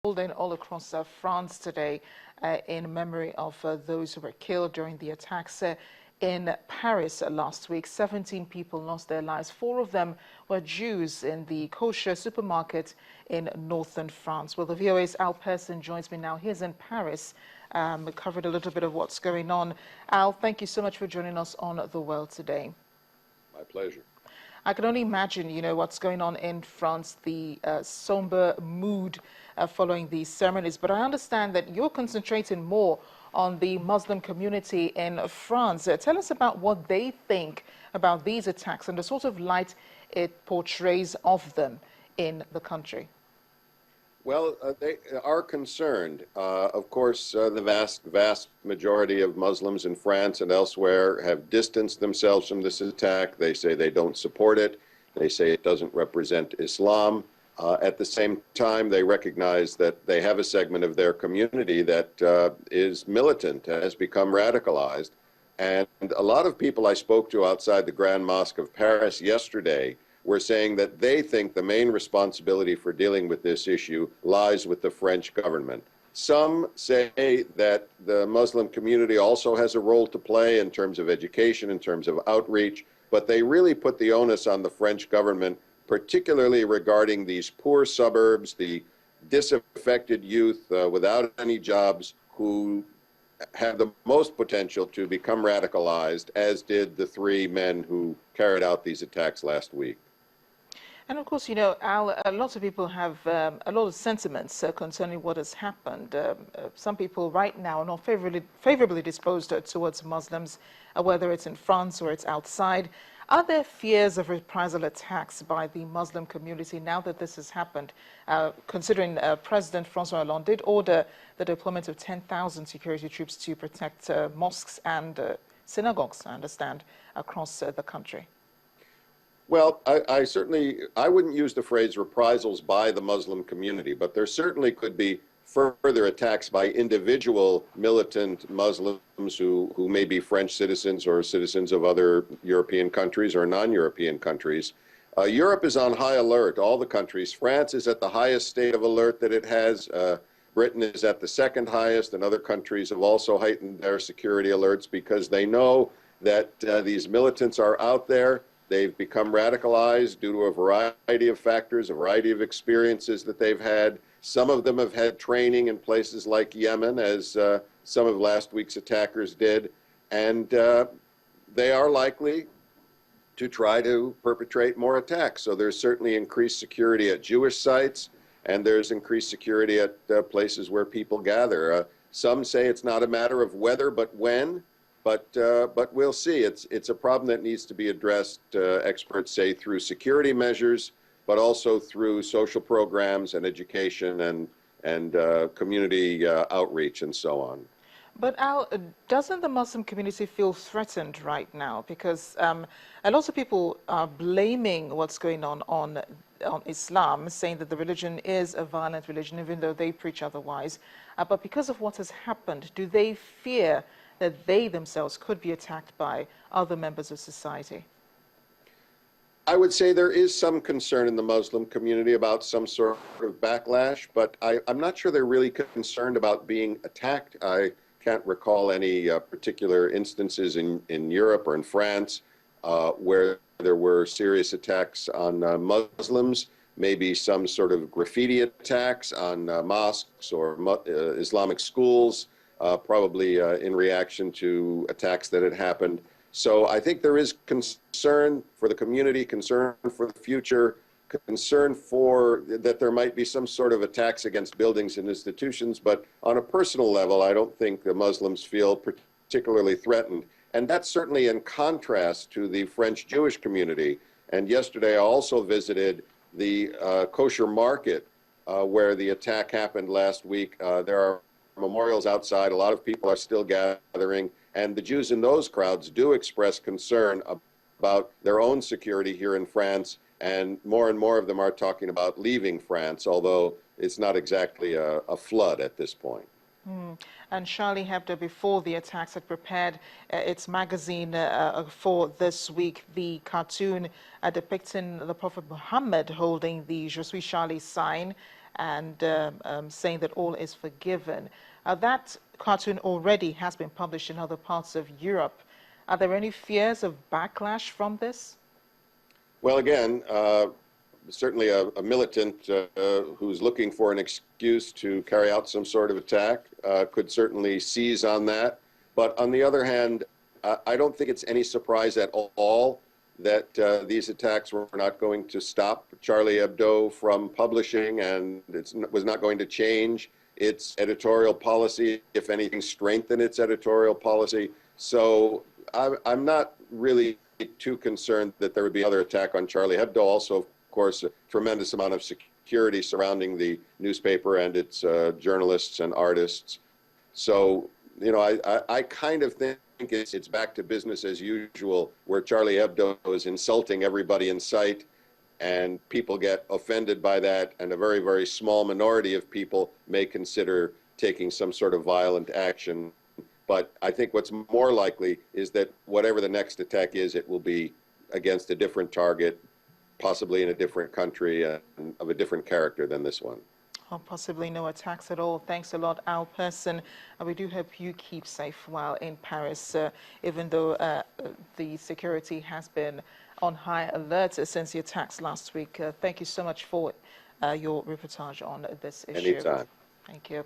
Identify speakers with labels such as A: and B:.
A: holding all across France today in memory of those who were killed during the attacks in Paris last week. 17 people lost their lives. 4 of them were Jews in the kosher supermarket in northern France. Well, the VOA's Al Pessin joins me now. He's in Paris. We covered a little bit of what's going on. Al, thank you so much for joining us on The World today.
B: My pleasure.
A: I can only imagine, what's going on in France, the somber mood following these ceremonies. But I understand that you're concentrating more on the Muslim community in France. Tell us about what they think about these attacks and the sort of light it portrays of them in the country.
B: Well, they are concerned. Of course, the vast majority of Muslims in France and elsewhere have distanced themselves from this attack. They say they don't support it. They say it doesn't represent Islam. At the same time, they recognize that they have a segment of their community that is militant, has become radicalized. And a lot of people I spoke to outside the Grand Mosque of Paris yesterday were saying that they think the main responsibility for dealing with this issue lies with the French government. Some say that the Muslim community also has a role to play in terms of education, in terms of outreach, but they really put the onus on the French government, particularly regarding these poor suburbs, the disaffected youth without any jobs who have the most potential to become radicalized, as did the 3 men who carried out these attacks last week.
A: And of course, Al, lots of people have a lot of sentiments concerning what has happened. Some people right now are not favorably disposed towards Muslims, whether it's in France or it's outside. Are there fears of reprisal attacks by the Muslim community now that this has happened, considering President François Hollande did order the deployment of 10,000 security troops to protect mosques and synagogues, I understand, across the country?
B: Well, I wouldn't use the phrase reprisals by the Muslim community, but there certainly could be further attacks by individual militant Muslims who may be French citizens or citizens of other European countries or non-European countries. Europe is on high alert, all the countries. France is at the highest state of alert that it has. Britain is at the 2nd highest, and other countries have also heightened their security alerts because they know that these militants are out there. They've become radicalized due to a variety of factors, a variety of experiences that they've had. Some of them have had training in places like Yemen, as some of last week's attackers did. And they are likely to try to perpetrate more attacks. So there's certainly increased security at Jewish sites, and there's increased security at places where people gather. Some say it's not a matter of whether, but when. But we'll see. It's a problem that needs to be addressed, experts say, through security measures, but also through social programs and education and community outreach and so on.
A: But Al, doesn't the Muslim community feel threatened right now? Because a lot of people are blaming what's going on Islam, saying that the religion is a violent religion, even though they preach otherwise. But because of what has happened, do they fear that they themselves could be attacked by other members of society?
B: I would say there is some concern in the Muslim community about some sort of backlash, but I'm not sure they're really concerned about being attacked. I can't recall any particular instances in Europe or in France where there were serious attacks on Muslims, maybe some sort of graffiti attacks on mosques or Islamic schools, probably in reaction to attacks that had happened. So I think there is concern for the community, concern for the future, concern for that there might be some sort of attacks against buildings and institutions. But on a personal level, I don't think the Muslims feel particularly threatened. And that's certainly in contrast to the French Jewish community. And yesterday I also visited the kosher market where the attack happened last week. There are memorials outside. A lot of people are still gathering, and the Jews in those crowds do express concern about their own security here in France, and more of them are talking about leaving France, although it's not exactly a flood at this point.
A: And Charlie Hebdo, before the attacks, had prepared its magazine for this week, the cartoon depicting the Prophet Muhammad holding the Je suis Charlie sign. and saying that all is forgiven. That cartoon already has been published in other parts of Europe. Are there any fears of backlash from this?
B: Well, again, certainly a militant who's looking for an excuse to carry out some sort of attack could certainly seize on that. But on the other hand, I don't think it's any surprise at all that these attacks were not going to stop Charlie Hebdo from publishing, and it was not going to change its editorial policy, if anything, strengthen its editorial policy. So I'm not really too concerned that there would be another attack on Charlie Hebdo. Also, of course, a tremendous amount of security surrounding the newspaper and its journalists and artists. So, you know, I kind of think it's back to business as usual, where Charlie Hebdo is insulting everybody in sight, and people get offended by that, and a very, very small minority of people may consider taking some sort of violent action. But I think what's more likely is that whatever the next attack is, it will be against a different target, possibly in a different country, and of a different character than this one.
A: Or possibly no attacks at all. Thanks a lot, Al Pessin. We do hope you keep safe while in Paris, even though the security has been on high alert since the attacks last week. Thank you so much for your reportage on this issue.
B: Anytime.
A: Thank you.